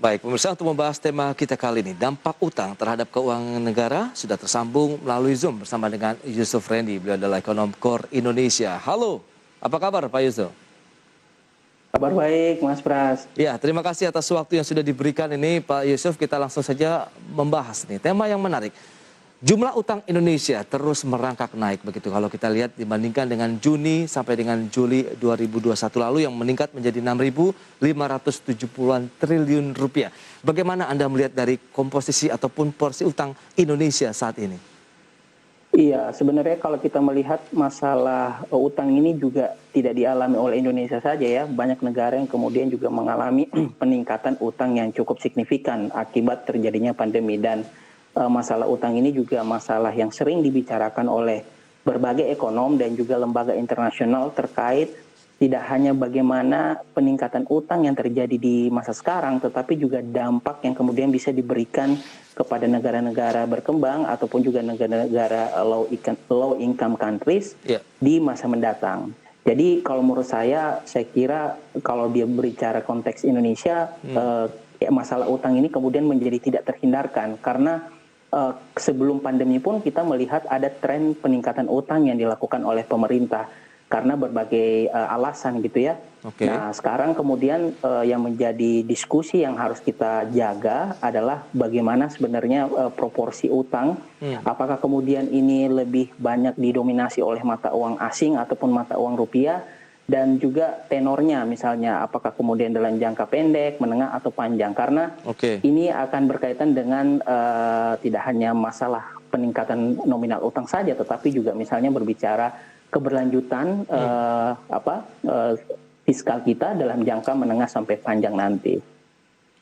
Baik, pemirsa, untuk membahas tema kita kali ini, dampak utang terhadap keuangan negara, sudah tersambung melalui Zoom bersama dengan Yusuf Rendy. Beliau adalah ekonom KOR Indonesia. Halo, apa kabar Pak Yusuf? Kabar baik, Mas Pras. Ya, terima kasih atas waktu yang sudah diberikan ini Pak Yusuf. Kita langsung saja membahas nih, tema yang menarik. Jumlah utang Indonesia terus merangkak naik begitu kalau kita lihat dibandingkan dengan Juni sampai dengan Juli 2021 lalu yang meningkat menjadi 6.570-an triliun rupiah. Bagaimana Anda melihat dari komposisi ataupun porsi utang Indonesia saat ini? Iya, sebenarnya kalau kita melihat masalah utang ini juga tidak dialami oleh Indonesia saja ya. Banyak negara yang kemudian juga mengalami peningkatan utang yang cukup signifikan akibat terjadinya pandemi. Dan masalah utang ini juga masalah yang sering dibicarakan oleh berbagai ekonom dan juga lembaga internasional terkait tidak hanya bagaimana peningkatan utang yang terjadi di masa sekarang, tetapi juga dampak yang kemudian bisa diberikan kepada negara-negara berkembang ataupun juga negara-negara low income countries di masa mendatang. Jadi kalau menurut saya kira kalau dia berbicara konteks Indonesia, masalah utang ini kemudian menjadi tidak terhindarkan karena sebelum pandemi pun kita melihat ada tren peningkatan utang yang dilakukan oleh pemerintah karena berbagai alasan gitu ya. Okay. Nah sekarang kemudian yang menjadi diskusi yang harus kita jaga adalah bagaimana sebenarnya proporsi utang. Apakah kemudian ini lebih banyak didominasi oleh mata uang asing ataupun mata uang rupiah, dan juga tenornya misalnya apakah kemudian dalam jangka pendek, menengah atau panjang, karena ini akan berkaitan dengan tidak hanya masalah peningkatan nominal utang saja, tetapi juga misalnya berbicara keberlanjutan fiskal kita dalam jangka menengah sampai panjang nanti.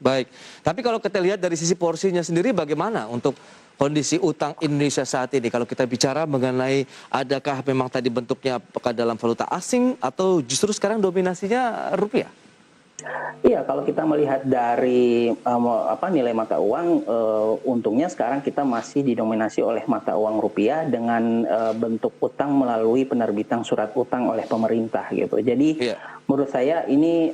Baik, tapi kalau kita lihat dari sisi porsinya sendiri bagaimana untuk kondisi utang Indonesia saat ini? Kalau kita bicara mengenai adakah memang tadi bentuknya apakah dalam valuta asing atau justru sekarang dominasinya rupiah? Iya, kalau kita melihat dari nilai mata uang, untungnya sekarang kita masih didominasi oleh mata uang rupiah dengan bentuk utang melalui penerbitan surat utang oleh pemerintah gitu. Jadi menurut saya ini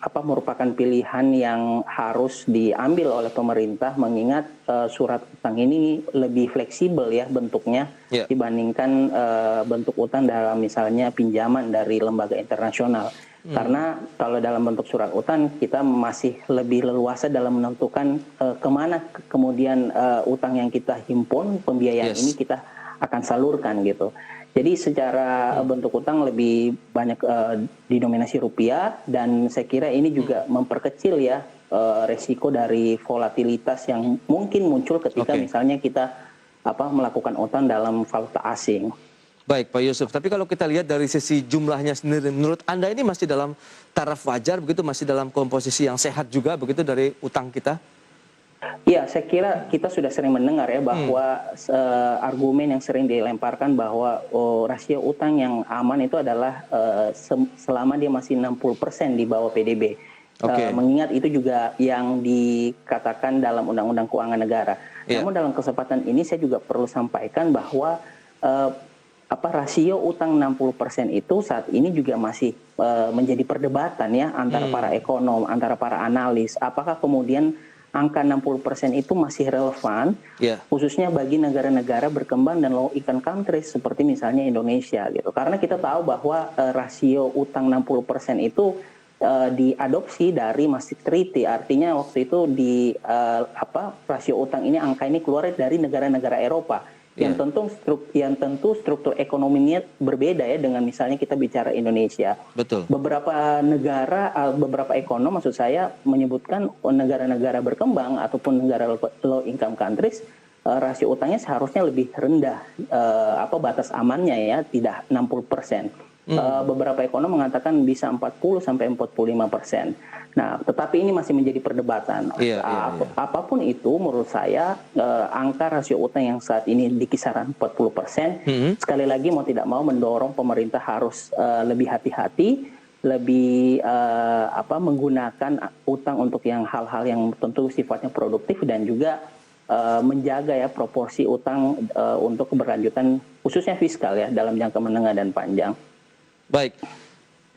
merupakan pilihan yang harus diambil oleh pemerintah, mengingat surat utang ini lebih fleksibel ya bentuknya dibandingkan bentuk utang dalam misalnya pinjaman dari lembaga internasional. Karena kalau dalam bentuk surat utang kita masih lebih leluasa dalam menentukan kemana kemudian utang yang kita himpun, pembiayaan ini kita akan salurkan gitu. Jadi secara bentuk utang lebih banyak didominasi rupiah, dan saya kira ini juga memperkecil ya resiko dari volatilitas yang mungkin muncul ketika misalnya kita melakukan utang dalam valuta asing. Baik Pak Yusuf, tapi kalau kita lihat dari sisi jumlahnya sendiri, menurut Anda ini masih dalam taraf wajar begitu, masih dalam komposisi yang sehat juga begitu dari utang kita? Iya, saya kira kita sudah sering mendengar ya bahwa argumen yang sering dilemparkan bahwa rasio utang yang aman itu adalah selama dia masih 60% di bawah PDB. Mengingat itu juga yang dikatakan dalam Undang-Undang Keuangan Negara. Namun dalam kesempatan ini saya juga perlu sampaikan bahwa rasio utang 60% itu saat ini juga masih menjadi perdebatan ya antara para ekonom, antara para analis. Apakah kemudian angka 60% itu masih relevan, khususnya bagi negara-negara berkembang dan low income countries seperti misalnya Indonesia gitu. Karena kita tahu bahwa rasio utang 60% itu diadopsi dari Maastricht Treaty, artinya waktu itu rasio utang ini, angka ini keluar dari negara-negara Eropa. Yang tentu struktur ekonominya berbeda ya dengan misalnya kita bicara Indonesia. Betul. Beberapa negara, beberapa ekonom maksud saya menyebutkan negara-negara berkembang ataupun negara low income countries, rasio utangnya seharusnya lebih rendah, batas amannya ya, tidak 60%. Beberapa ekonom mengatakan bisa 40-45%. Nah, tetapi ini masih menjadi perdebatan. Apapun itu, menurut saya angka rasio utang yang saat ini di kisaran 40%, sekali lagi mau tidak mau mendorong pemerintah harus lebih hati-hati, lebih menggunakan utang untuk yang hal-hal yang tentu sifatnya produktif, dan juga menjaga ya proporsi utang untuk keberlanjutan khususnya fiskal ya dalam jangka menengah dan panjang. Baik,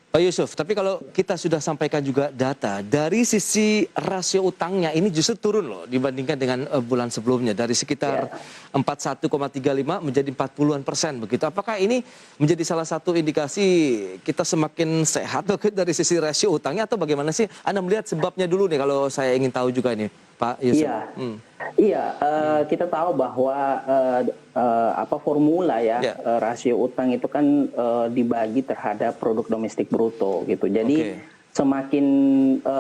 Pak Yusuf, tapi kalau kita sudah sampaikan juga data, dari sisi rasio utangnya ini justru turun loh dibandingkan dengan bulan sebelumnya. Dari sekitar Ya. 41,35 menjadi 40-an% begitu. Apakah ini menjadi salah satu indikasi kita semakin sehat dari sisi rasio utangnya atau bagaimana sih? Anda melihat sebabnya dulu nih kalau saya ingin tahu juga ini, Pak Yusuf. Iya, iya. Kita tahu bahwa apa formula ya Ya, rasio utang itu kan dibagi terhadap produk domestik bruto gitu. Jadi oke. semakin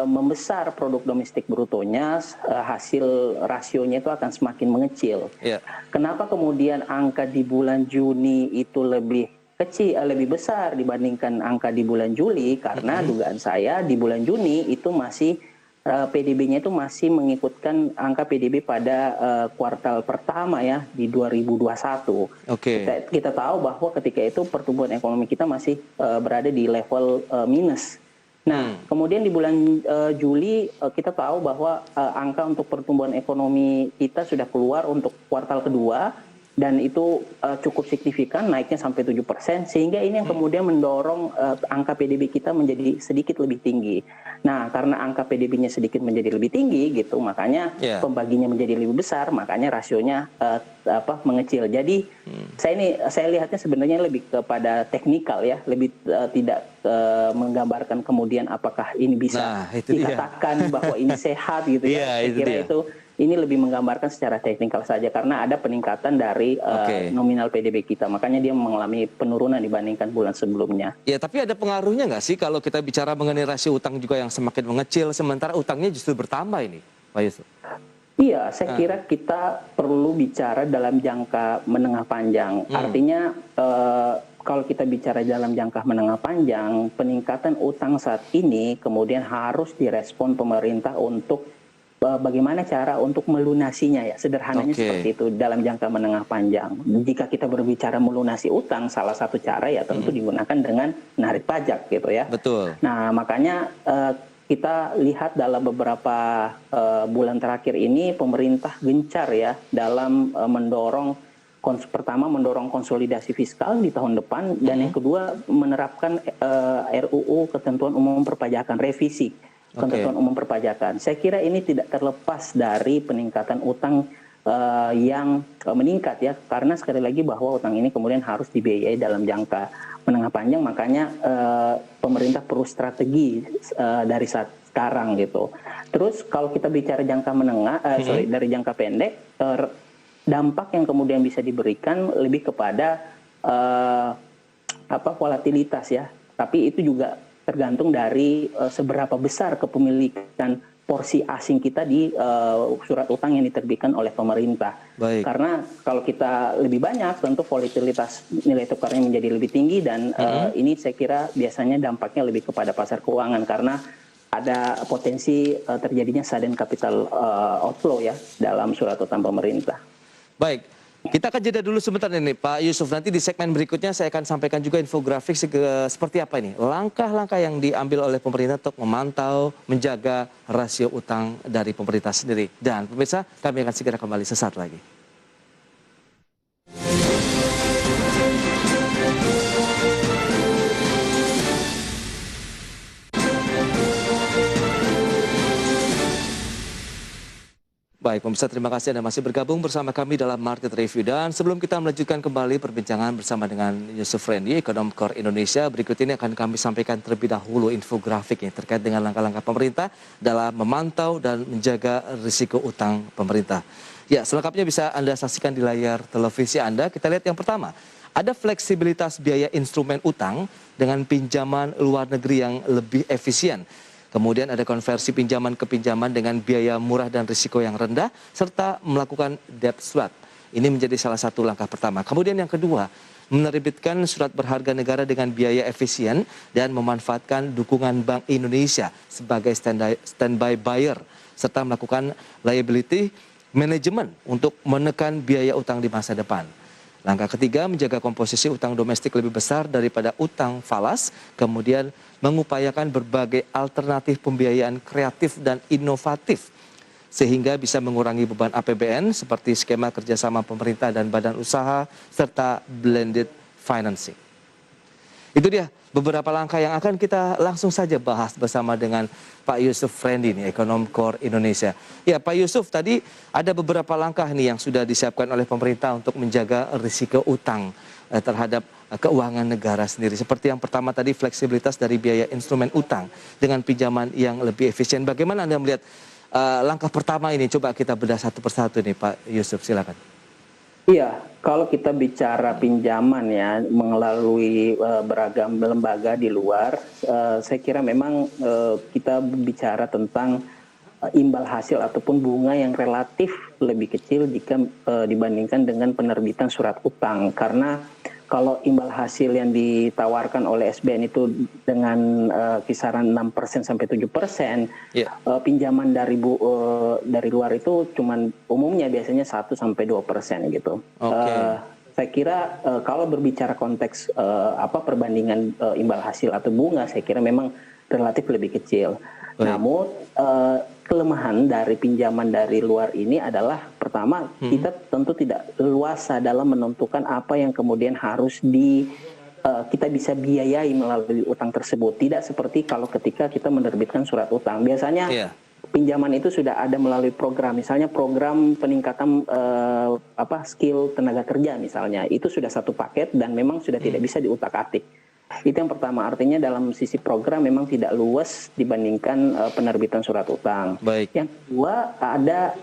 membesar produk domestik brutonya, hasil rasionya itu akan semakin mengecil. Ya, Kenapa kemudian angka di bulan Juni itu lebih kecil, lebih besar dibandingkan angka di bulan Juli? Karena dugaan saya di bulan Juni itu masih PDB-nya itu masih mengikutkan angka PDB pada kuartal pertama ya di 2021. oke. Kita tahu bahwa ketika itu pertumbuhan ekonomi kita masih berada di level minus. Nah, kemudian di bulan Juli kita tahu bahwa angka untuk pertumbuhan ekonomi kita sudah keluar untuk kuartal kedua dan itu cukup signifikan naiknya sampai 7%, sehingga ini yang kemudian mendorong angka PDB kita menjadi sedikit lebih tinggi. Nah, karena angka PDB-nya sedikit menjadi lebih tinggi gitu, makanya Ya. pembaginya menjadi lebih besar, makanya rasionya mengecil. Jadi saya lihatnya sebenarnya lebih kepada teknikal ya, lebih tidak menggambarkan kemudian apakah ini bisa Nah, itu dia. dikatakan bahwa ini sehat gitu Iya, ya. Saya itu kira dia. itu ini lebih menggambarkan secara teknikal saja karena ada peningkatan dari Oke. nominal PDB kita. Makanya dia mengalami penurunan dibandingkan bulan sebelumnya. Ya, tapi ada pengaruhnya nggak sih kalau kita bicara mengenai rasio utang juga yang semakin mengecil, sementara utangnya justru bertambah ini, Pak Yusuf? Iya, saya kira kita perlu bicara dalam jangka menengah panjang. Artinya kalau kita bicara dalam jangka menengah panjang, peningkatan utang saat ini kemudian harus direspon pemerintah untuk bagaimana cara untuk melunasinya ya. Sederhananya Oke. seperti itu dalam jangka menengah panjang. Jika kita berbicara melunasi utang, salah satu cara ya tentu digunakan dengan menarik pajak gitu ya. Betul. Nah, makanya kita lihat dalam beberapa bulan terakhir ini pemerintah gencar ya dalam mendorong pertama mendorong konsolidasi fiskal di tahun depan dan yang kedua menerapkan RUU ketentuan umum perpajakan revisi ketentuan umum perpajakan. Saya kira ini tidak terlepas dari peningkatan utang yang meningkat ya, karena sekali lagi bahwa utang ini kemudian harus dibiayai dalam jangka menengah panjang, makanya pemerintah perlu strategi dari saat sekarang gitu. Terus kalau kita bicara jangka menengah, dari jangka pendek, dampak yang kemudian bisa diberikan lebih kepada volatilitas ya, tapi itu juga tergantung dari seberapa besar kepemilikan porsi asing kita di surat utang yang diterbitkan oleh pemerintah. Baik. Karena kalau kita lebih banyak, tentu volatilitas nilai tukarnya menjadi lebih tinggi dan ini saya kira biasanya dampaknya lebih kepada pasar keuangan karena ada potensi terjadinya sudden capital outflow ya dalam surat utang pemerintah. Baik, kita akan jeda dulu sebentar ini Pak Yusuf. Nanti di segmen berikutnya saya akan sampaikan juga infografik seperti apa ini. Langkah-langkah yang diambil oleh pemerintah untuk memantau, menjaga rasio utang dari pemerintah sendiri. Dan pemirsa, kami akan segera kembali sesaat lagi. Baik, pemirsa, terima kasih Anda masih bergabung bersama kami dalam Market Review. Dan sebelum kita melanjutkan kembali perbincangan bersama dengan Yusuf Rendy, Ekonom Core Indonesia, berikut ini akan kami sampaikan terlebih dahulu infografik terkait dengan langkah-langkah pemerintah dalam memantau dan menjaga risiko utang pemerintah. Ya, selengkapnya bisa Anda saksikan di layar televisi Anda. Kita lihat yang pertama, ada fleksibilitas biaya instrumen utang dengan pinjaman luar negeri yang lebih efisien. Kemudian ada konversi pinjaman ke pinjaman dengan biaya murah dan risiko yang rendah, serta melakukan debt swap. Ini menjadi salah satu langkah pertama. Kemudian yang kedua, menerbitkan surat berharga negara dengan biaya efisien dan memanfaatkan dukungan Bank Indonesia sebagai standby buyer, serta melakukan liability management untuk menekan biaya utang di masa depan. Langkah ketiga, menjaga komposisi utang domestik lebih besar daripada utang falas, kemudian mengupayakan berbagai alternatif pembiayaan kreatif dan inovatif, sehingga bisa mengurangi beban APBN seperti skema kerjasama pemerintah dan badan usaha, serta blended financing. Itu dia beberapa langkah yang akan kita langsung saja bahas bersama dengan Pak Yusuf Friendly nih, Ekonom Core Indonesia. Ya, Pak Yusuf, tadi ada beberapa langkah nih yang sudah disiapkan oleh pemerintah untuk menjaga risiko utang terhadap keuangan negara sendiri. Seperti yang pertama tadi, fleksibilitas dari biaya instrumen utang dengan pinjaman yang lebih efisien. Bagaimana Anda melihat langkah pertama ini? Coba kita bedah satu persatu nih, Pak Yusuf, silakan. Iya, kalau kita bicara pinjaman ya melalui beragam lembaga di luar, saya kira memang kita bicara tentang imbal hasil ataupun bunga yang relatif lebih kecil jika dibandingkan dengan penerbitan surat utang. Karena kalau imbal hasil yang ditawarkan oleh SBN itu dengan kisaran 6% sampai 7%, pinjaman dari luar itu cuman umumnya biasanya 1 sampai 2% gitu. Saya kira kalau berbicara konteks perbandingan imbal hasil atau bunga, saya kira memang relatif lebih kecil. Namun kelemahan dari pinjaman dari luar ini adalah pertama, kita tentu tidak leluasa dalam menentukan apa yang kemudian harus kita bisa biayai melalui utang tersebut. Tidak seperti kalau ketika kita menerbitkan surat utang. Biasanya pinjaman itu sudah ada melalui program, misalnya program peningkatan skill tenaga kerja misalnya. Itu sudah satu paket dan memang sudah tidak bisa diutak-atik. Itu yang pertama, artinya dalam sisi program memang tidak luas dibandingkan penerbitan surat utang. Yang kedua, ada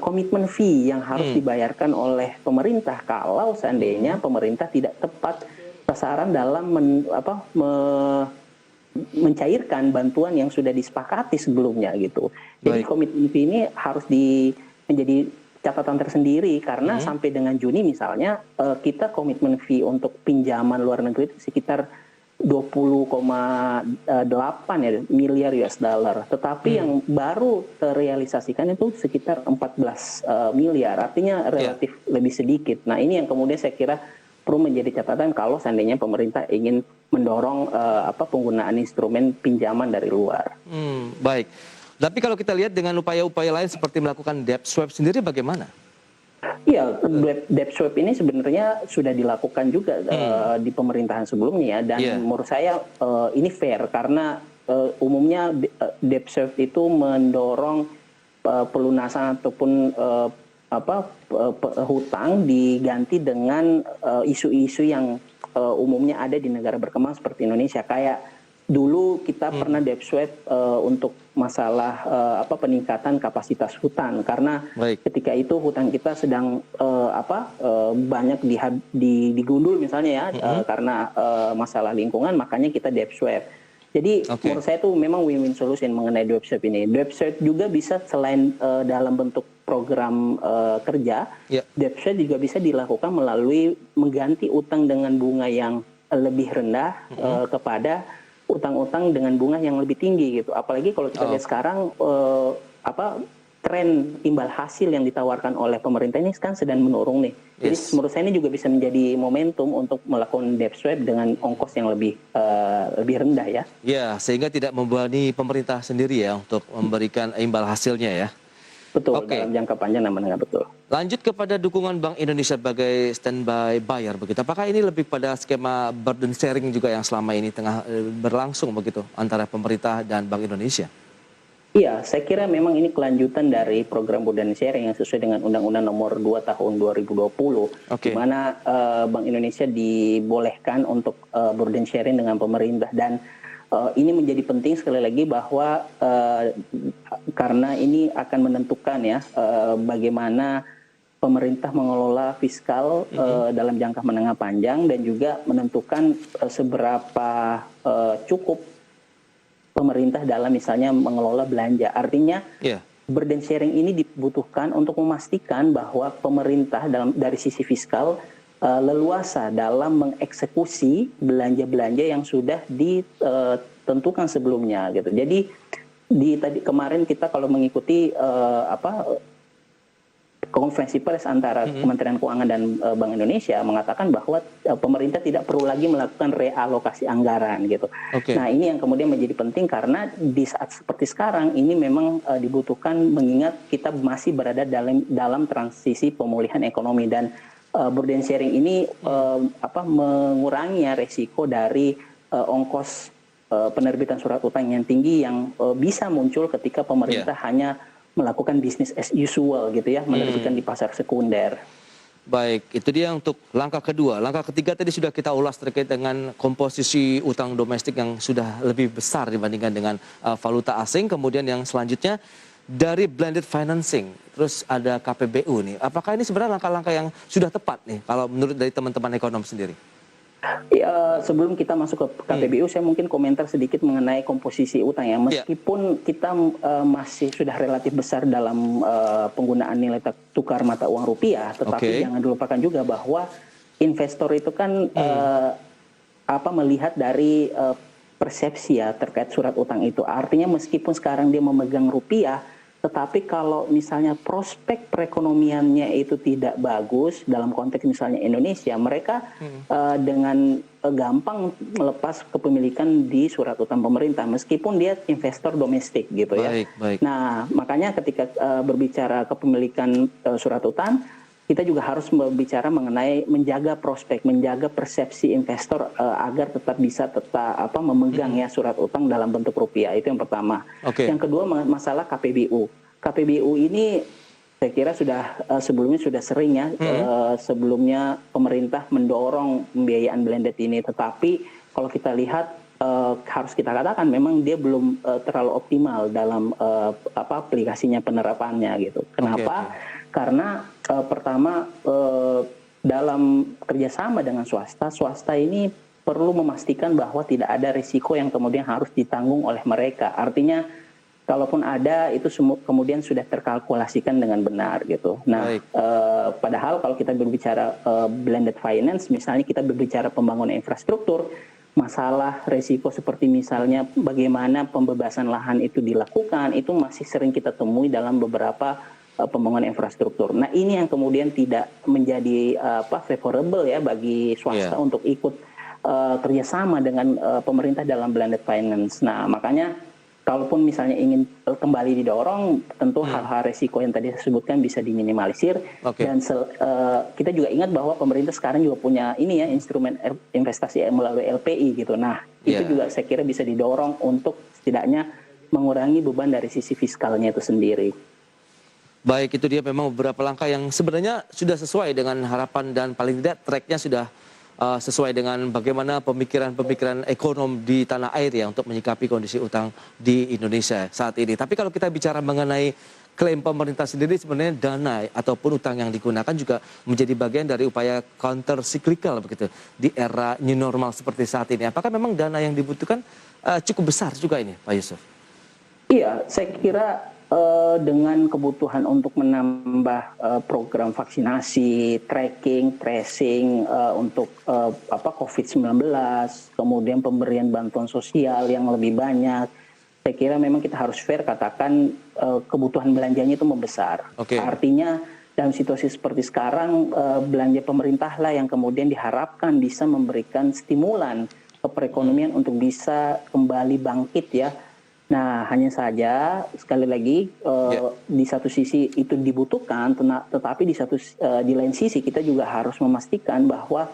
komitmen fee yang harus dibayarkan oleh pemerintah kalau seandainya pemerintah tidak tepat sasaran dalam mencairkan bantuan yang sudah disepakati sebelumnya gitu. Jadi komitmen fee ini harus menjadi catatan tersendiri karena sampai dengan Juni misalnya kita komitmen fee untuk pinjaman luar negeri itu sekitar 20,8 miliar US dollar. Tetapi yang baru terrealisasikan itu sekitar 14 miliar. Artinya relatif lebih sedikit. Nah, ini yang kemudian saya kira perlu menjadi catatan kalau seandainya pemerintah ingin mendorong penggunaan instrumen pinjaman dari luar. Baik. Tapi kalau kita lihat dengan upaya-upaya lain seperti melakukan debt swap sendiri bagaimana? Iya, debt swap ini sebenarnya sudah dilakukan juga di pemerintahan sebelumnya dan menurut saya ini fair karena umumnya debt swap itu mendorong pelunasan ataupun hutang diganti dengan isu-isu yang umumnya ada di negara berkembang seperti Indonesia. Kayak dulu kita pernah debt swap untuk masalah peningkatan kapasitas hutan karena ketika itu hutan kita sedang banyak digundul misalnya karena masalah lingkungan, makanya kita debt swap. Jadi menurut saya itu memang win-win solution mengenai debt swap ini. Debt swap juga bisa selain dalam bentuk program kerja, debt swap juga bisa dilakukan melalui mengganti utang dengan bunga yang lebih rendah kepada utang-utang dengan bunga yang lebih tinggi gitu. Apalagi kalau kita lihat sekarang tren imbal hasil yang ditawarkan oleh pemerintah ini sekarang sedang menurun nih. Jadi menurut saya ini juga bisa menjadi momentum untuk melakukan debt swap dengan ongkos yang lebih rendah ya. Ya, sehingga tidak membebani pemerintah sendiri ya untuk memberikan imbal hasilnya ya. Betul, dalam jangka panjang dan menengah, betul. Lanjut kepada dukungan Bank Indonesia sebagai standby buyer begitu. Apakah ini lebih pada skema burden sharing juga yang selama ini tengah berlangsung begitu antara pemerintah dan Bank Indonesia? Iya, saya kira memang ini kelanjutan dari program burden sharing yang sesuai dengan Undang-Undang Nomor 2 Tahun 2020, di mana Bank Indonesia dibolehkan untuk burden sharing dengan pemerintah dan ini menjadi penting sekali lagi bahwa karena ini akan menentukan ya bagaimana pemerintah mengelola fiskal dalam jangka menengah panjang dan juga menentukan seberapa cukup pemerintah dalam misalnya mengelola belanja. Artinya burden sharing ini dibutuhkan untuk memastikan bahwa pemerintah dari sisi fiskal leluasa dalam mengeksekusi belanja-belanja yang sudah ditentukan sebelumnya gitu. Jadi tadi kemarin kita kalau mengikuti konferensi pers antara Kementerian Keuangan dan Bank Indonesia mengatakan bahwa pemerintah tidak perlu lagi melakukan realokasi anggaran gitu. Nah, ini yang kemudian menjadi penting karena di saat seperti sekarang ini memang dibutuhkan mengingat kita masih berada dalam transisi pemulihan ekonomi dan burden sharing ini mengurangi ya resiko dari ongkos penerbitan surat utang yang tinggi yang bisa muncul ketika pemerintah hanya melakukan bisnis as usual gitu ya, menerbitkan di pasar sekunder. Baik, itu dia untuk langkah kedua. Langkah ketiga tadi sudah kita ulas terkait dengan komposisi utang domestik yang sudah lebih besar dibandingkan dengan valuta asing. Kemudian yang selanjutnya dari blended financing, terus ada KPBU nih. Apakah ini sebenarnya langkah-langkah yang sudah tepat nih kalau menurut dari teman-teman ekonom sendiri? Ya, sebelum kita masuk ke KPBU, saya mungkin komentar sedikit mengenai komposisi utang ya. Meskipun kita masih sudah relatif besar dalam penggunaan nilai tukar mata uang rupiah, tetapi jangan dilupakan juga bahwa investor itu kan melihat dari persepsi ya terkait surat utang itu. Artinya meskipun sekarang dia memegang rupiah, tetapi kalau misalnya prospek perekonomiannya itu tidak bagus dalam konteks misalnya Indonesia, mereka dengan gampang melepas kepemilikan di surat utang pemerintah meskipun dia investor domestik gitu ya. Baik. Nah, makanya ketika berbicara kepemilikan surat utang, kita juga harus berbicara mengenai menjaga prospek, menjaga persepsi investor agar tetap bisa memegang ya surat utang dalam bentuk rupiah. Itu yang pertama. Yang kedua masalah KPBU. KPBU ini saya kira sudah sebelumnya sudah sering ya sebelumnya pemerintah mendorong pembiayaan blended ini, tetapi kalau kita lihat harus kita katakan memang dia belum terlalu optimal dalam aplikasinya penerapannya gitu. Kenapa? Karena pertama dalam kerjasama dengan swasta ini perlu memastikan bahwa tidak ada risiko yang kemudian harus ditanggung oleh mereka. Artinya kalaupun ada itu kemudian sudah terkalkulasikan dengan benar gitu. Nah, padahal kalau kita berbicara blended finance, misalnya kita berbicara pembangunan infrastruktur, masalah resiko seperti misalnya bagaimana pembebasan lahan itu dilakukan, itu masih sering kita temui dalam beberapa pembangunan infrastruktur. Nah, ini yang kemudian tidak menjadi favorable ya bagi swasta untuk ikut kerjasama dengan pemerintah dalam blended finance. Nah, makanya kalaupun misalnya ingin kembali didorong, tentu hal-hal resiko yang tadi saya sebutkan bisa diminimalisir. Dan kita juga ingat bahwa pemerintah sekarang juga punya ini ya instrumen investasi melalui LPI gitu. Nah, itu juga saya kira bisa didorong untuk setidaknya mengurangi beban dari sisi fiskalnya itu sendiri. Baik, itu dia memang beberapa langkah yang sebenarnya sudah sesuai dengan harapan dan paling tidak tracknya sudah sesuai dengan bagaimana pemikiran-pemikiran ekonom di tanah air ya untuk menyikapi kondisi utang di Indonesia saat ini. Tapi kalau kita bicara mengenai klaim pemerintah sendiri, sebenarnya dana ataupun utang yang digunakan juga menjadi bagian dari upaya counter cyclical begitu di era new normal seperti saat ini. Apakah memang dana yang dibutuhkan cukup besar juga ini, Pak Yusuf? Iya, saya kira dengan kebutuhan untuk menambah program vaksinasi, tracking, tracing untuk COVID-19, kemudian pemberian bantuan sosial yang lebih banyak, saya kira memang kita harus fair katakan kebutuhan belanjanya itu membesar. Artinya dalam situasi seperti sekarang belanja pemerintah lah yang kemudian diharapkan bisa memberikan stimulan ke perekonomian untuk bisa kembali bangkit ya. Nah, hanya saja sekali lagi di satu sisi itu dibutuhkan, tetapi di lain sisi kita juga harus memastikan bahwa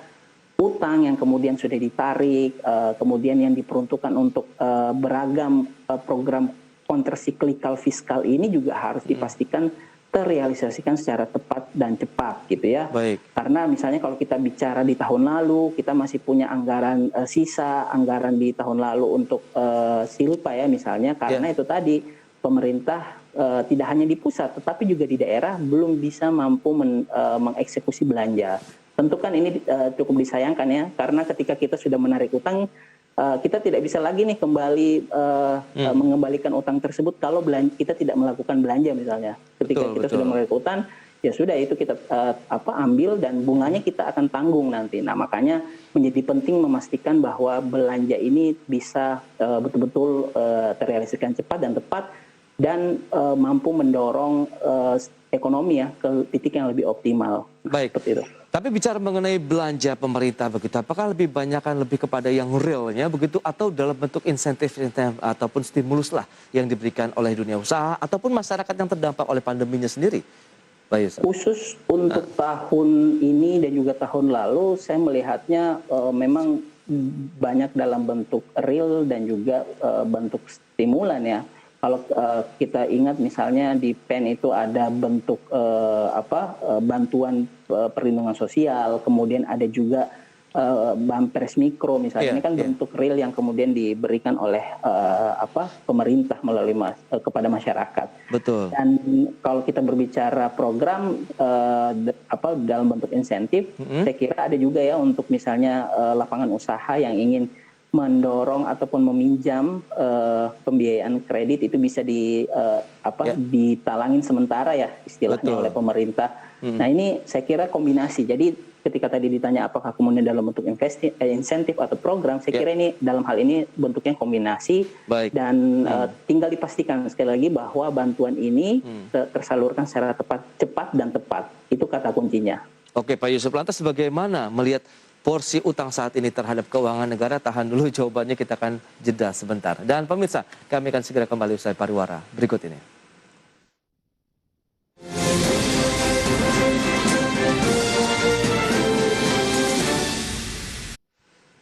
utang yang kemudian sudah ditarik, kemudian yang diperuntukkan untuk beragam program countercyclical fiskal ini juga harus dipastikan terrealisasikan secara tepat dan cepat gitu ya. Karena misalnya kalau kita bicara di tahun lalu, kita masih punya anggaran sisa, anggaran di tahun lalu untuk silpa ya misalnya, karena itu tadi pemerintah tidak hanya di pusat tetapi juga di daerah belum bisa mampu mengeksekusi belanja. Tentu kan ini cukup disayangkan ya, karena ketika kita sudah menarik utang, kita tidak bisa lagi nih kembali mengembalikan utang tersebut kalau kita tidak melakukan belanja misalnya. Ketika kita sudah menarik utang, ya sudah itu kita ambil dan bunganya kita akan tanggung nanti. Nah, makanya menjadi penting memastikan bahwa belanja ini bisa betul-betul terrealisasikan cepat dan tepat dan mampu mendorong ekonomi ya ke titik yang lebih optimal. Seperti itu. Tapi bicara mengenai belanja pemerintah begitu, apakah lebih banyak lebih kepada yang realnya begitu atau dalam bentuk insentif ataupun stimulus lah yang diberikan oleh dunia usaha ataupun masyarakat yang terdampak oleh pandeminya sendiri? Pak Yusuf. Khusus untuk tahun ini dan juga tahun lalu, saya melihatnya memang banyak dalam bentuk real dan juga bentuk stimulan ya. Kalau kita ingat misalnya di PEN itu ada bentuk bantuan perlindungan sosial, kemudian ada juga Bampres Mikro misalnya, ini kan bentuk real yang kemudian diberikan oleh pemerintah melalui kepada masyarakat. Betul. Dan kalau kita berbicara program dalam bentuk insentif, saya kira ada juga ya untuk misalnya lapangan usaha yang ingin mendorong ataupun meminjam pembiayaan kredit itu bisa ditalangin sementara ya istilahnya oleh pemerintah. Nah ini saya kira kombinasi. Jadi ketika tadi ditanya apakah kemudian dalam bentuk insentif atau program, saya kira ini dalam hal ini bentuknya kombinasi. Dan tinggal dipastikan sekali lagi bahwa bantuan ini tersalurkan secara cepat dan tepat. Itu kata kuncinya. Oke Pak Yusuf, lantas bagaimana melihat porsi utang saat ini terhadap keuangan negara? Tahan dulu jawabannya, kita akan jeda sebentar. Dan pemirsa, kami akan segera kembali usai pariwara berikut ini.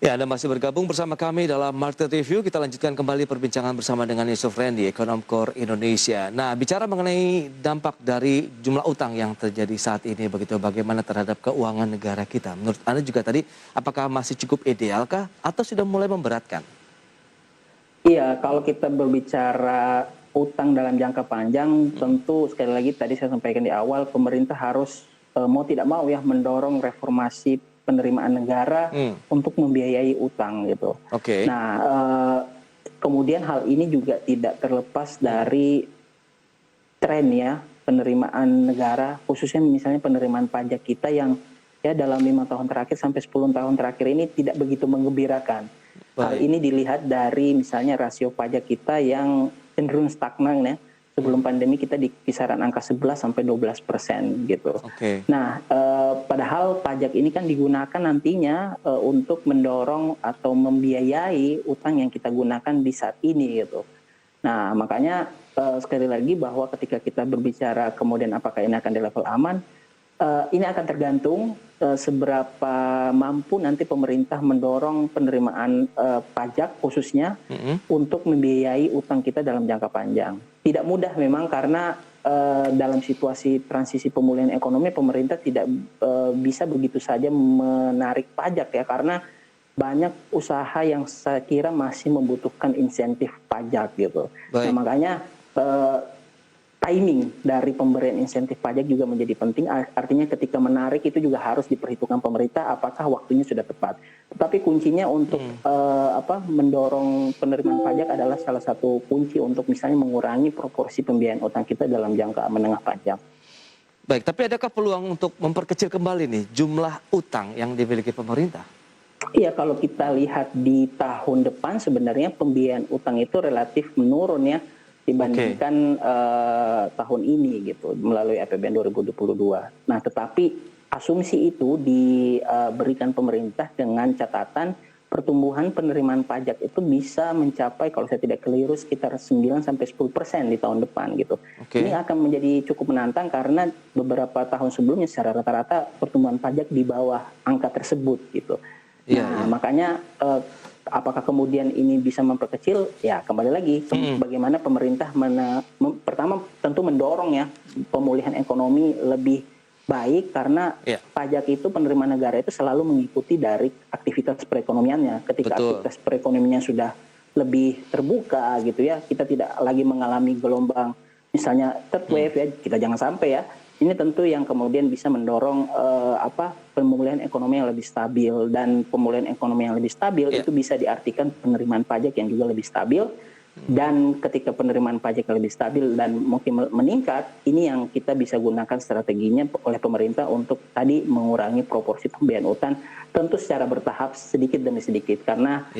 Ya, Anda masih bergabung bersama kami dalam Market Review. Kita lanjutkan kembali perbincangan bersama dengan Yusuf Randy, Ekonom Core Indonesia. Nah, bicara mengenai dampak dari jumlah utang yang terjadi saat ini, begitu bagaimana terhadap keuangan negara kita. Menurut Anda juga tadi, apakah masih cukup idealkah atau sudah mulai memberatkan? Iya, kalau kita berbicara utang dalam jangka panjang, tentu sekali lagi tadi saya sampaikan di awal, pemerintah harus mau tidak mau ya mendorong reformasi penerimaan negara untuk membiayai utang gitu. Nah, kemudian hal ini juga tidak terlepas dari tren ya penerimaan negara, khususnya misalnya penerimaan pajak kita yang ya dalam 5 tahun terakhir sampai 10 tahun terakhir ini tidak begitu menggembirakan. Hal ini dilihat dari misalnya rasio pajak kita yang cenderung stagnan ya. Sebelum pandemi kita di kisaran angka 11-12% gitu. Nah, padahal pajak ini kan digunakan nantinya untuk mendorong atau membiayai utang yang kita gunakan di saat ini gitu. Nah, makanya sekali lagi bahwa ketika kita berbicara kemudian apakah ini akan di level aman, ini akan tergantung seberapa mampu nanti pemerintah mendorong penerimaan pajak khususnya untuk membiayai utang kita dalam jangka panjang. Tidak mudah memang karena dalam situasi transisi pemulihan ekonomi pemerintah tidak bisa begitu saja menarik pajak ya, karena banyak usaha yang saya kira masih membutuhkan insentif pajak gitu. Nah, makanya timing dari pemberian insentif pajak juga menjadi penting. Artinya ketika menarik itu juga harus diperhitungkan pemerintah apakah waktunya sudah tepat. Tetapi kuncinya untuk mendorong penerimaan pajak adalah salah satu kunci untuk misalnya mengurangi proporsi pembiayaan utang kita dalam jangka menengah panjang. Baik, tapi adakah peluang untuk memperkecil kembali nih jumlah utang yang dimiliki pemerintah? Iya, kalau kita lihat di tahun depan sebenarnya pembiayaan utang itu relatif menurun ya dibandingkan tahun ini gitu melalui APBN 2022. Nah, tetapi asumsi itu diberikan pemerintah dengan catatan pertumbuhan penerimaan pajak itu bisa mencapai kalau saya tidak keliru sekitar 9-10% di tahun depan gitu. Ini akan menjadi cukup menantang karena beberapa tahun sebelumnya secara rata-rata pertumbuhan pajak di bawah angka tersebut gitu. Nah, makanya apakah kemudian ini bisa memperkecil? Ya kembali lagi bagaimana pemerintah pertama tentu mendorong ya pemulihan ekonomi lebih baik karena pajak itu penerimaan negara itu selalu mengikuti dari aktivitas perekonomiannya. Ketika aktivitas perekonomiannya sudah lebih terbuka gitu ya, kita tidak lagi mengalami gelombang misalnya third wave ya, kita jangan sampai ya. Ini tentu yang kemudian bisa mendorong pemulihan ekonomi yang lebih stabil, dan pemulihan ekonomi yang lebih stabil itu bisa diartikan penerimaan pajak yang juga lebih stabil. Dan ketika penerimaan pajak yang lebih stabil dan mungkin meningkat, ini yang kita bisa gunakan strateginya oleh pemerintah untuk tadi mengurangi proporsi pembiayaan utang, tentu secara bertahap sedikit demi sedikit karena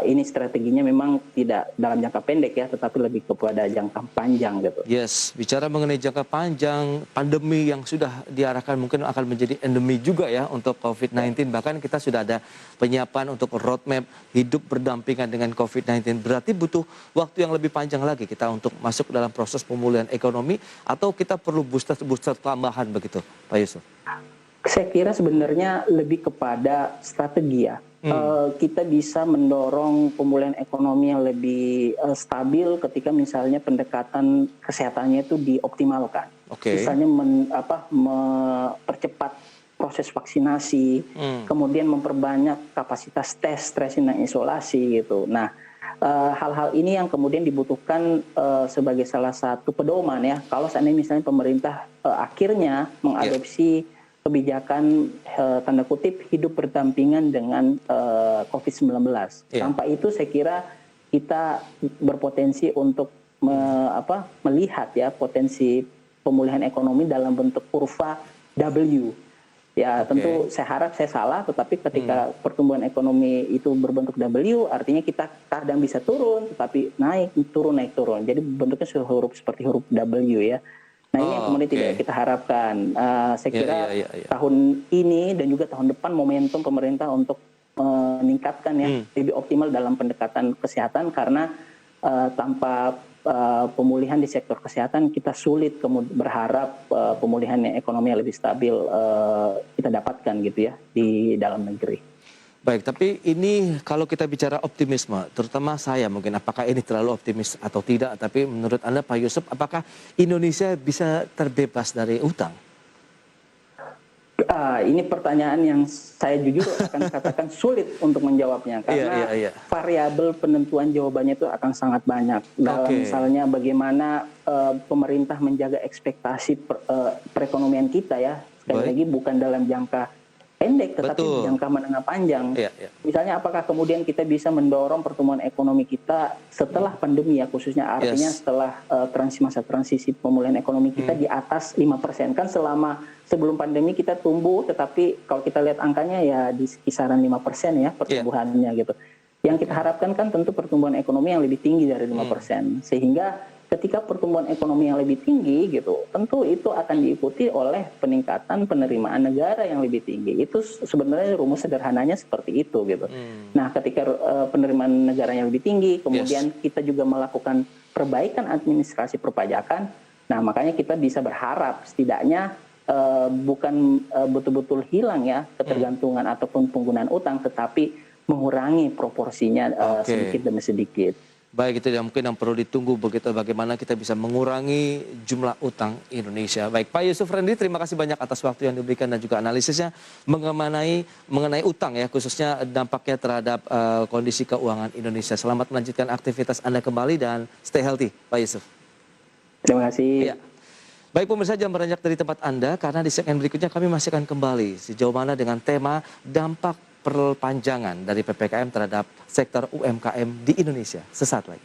ini strateginya memang tidak dalam jangka pendek ya, tetapi lebih kepada jangka panjang gitu. Yes, bicara mengenai jangka panjang, pandemi yang sudah diarahkan mungkin akan menjadi endemi juga ya untuk COVID-19. Bahkan kita sudah ada penyiapan untuk roadmap hidup berdampingan dengan COVID-19. Berarti butuh waktu yang lebih panjang lagi kita untuk masuk dalam proses pemulihan ekonomi atau kita perlu booster tambahan begitu, Pak Yusuf? Saya kira sebenarnya lebih kepada strategi ya. Kita bisa mendorong pemulihan ekonomi yang lebih stabil ketika misalnya pendekatan kesehatannya itu dioptimalkan. Misalnya mempercepat proses vaksinasi, kemudian memperbanyak kapasitas tes, tracing, dan isolasi gitu. Nah, hal-hal ini yang kemudian dibutuhkan sebagai salah satu pedoman ya. Kalau seandainya misalnya pemerintah akhirnya mengadopsi kebijakan tanda kutip hidup berdampingan dengan COVID-19. Tanpa itu saya kira kita berpotensi untuk melihat ya potensi pemulihan ekonomi dalam bentuk kurva W. Ya tentu saya harap saya salah, tetapi ketika pertumbuhan ekonomi itu berbentuk W, artinya kita kadang bisa turun, tetapi naik turun. Jadi bentuknya seperti huruf W ya. Nah ini yang kemudian tidak kita harapkan. Saya kira tahun ini dan juga tahun depan momentum pemerintah untuk meningkatkan ya lebih optimal dalam pendekatan kesehatan, karena tanpa pemulihan di sektor kesehatan kita sulit berharap pemulihan ekonomi yang lebih stabil kita dapatkan gitu ya di dalam negeri. Baik, tapi ini kalau kita bicara optimisme, terutama saya mungkin, apakah ini terlalu optimis atau tidak, tapi menurut Anda Pak Yusuf, apakah Indonesia bisa terbebas dari utang? Ini pertanyaan yang saya jujur akan katakan sulit untuk menjawabnya, karena variabel penentuan jawabannya itu akan sangat banyak. Dalam misalnya bagaimana pemerintah menjaga ekspektasi perekonomian kita ya, sekali lagi bukan dalam jangka pendek tetapi jangka menengah panjang. Misalnya apakah kemudian kita bisa mendorong pertumbuhan ekonomi kita setelah pandemi ya, khususnya artinya setelah masa transisi pemulihan ekonomi kita di atas 5%. Kan selama sebelum pandemi kita tumbuh, tetapi kalau kita lihat angkanya ya di kisaran 5% ya pertumbuhannya gitu. Yang kita harapkan kan tentu pertumbuhan ekonomi yang lebih tinggi dari 5%. Sehingga ketika pertumbuhan ekonomi yang lebih tinggi gitu, tentu itu akan diikuti oleh peningkatan penerimaan negara yang lebih tinggi. Itu sebenarnya rumus sederhananya seperti itu gitu. Nah, ketika penerimaan negara yang lebih tinggi, kemudian kita juga melakukan perbaikan administrasi perpajakan, nah makanya kita bisa berharap setidaknya bukan betul-betul hilang ya ketergantungan ataupun penggunaan utang, tetapi mengurangi proporsinya sedikit demi sedikit. Baik, itu yang mungkin yang perlu ditunggu begitu, bagaimana kita bisa mengurangi jumlah utang Indonesia. Baik, Pak Yusuf Rendy, terima kasih banyak atas waktu yang diberikan dan juga analisisnya mengenai utang ya, khususnya dampaknya terhadap kondisi keuangan Indonesia. Selamat melanjutkan aktivitas Anda kembali dan stay healthy, Pak Yusuf. Terima kasih. Ya. Baik pemirsa, jangan beranjak dari tempat Anda, karena di segmen berikutnya kami masih akan kembali sejauh mana dengan tema dampak perpanjangan dari PPKM terhadap sektor UMKM di Indonesia. Sesaat lagi.